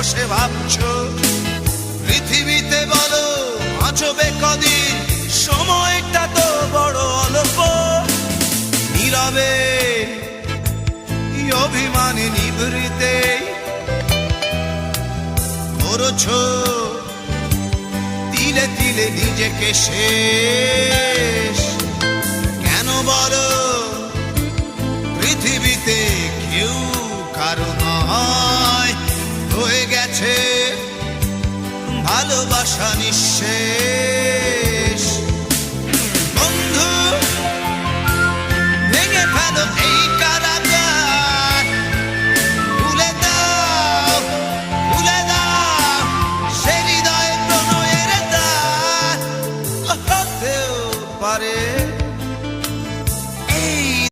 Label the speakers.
Speaker 1: বসে ভাবছো পৃথিবীতে বলো বাঁচবে কদিন, সময়টা তো বড় অল্প। নীরবে অভিমানে নিভৃতে করছো তিলে তিলে নিজেকে শেষ। কেন বলো পৃথিবীতে কেউ কারো নয়, হয়ে গেছে ভালোবাসা নিঃশেষ।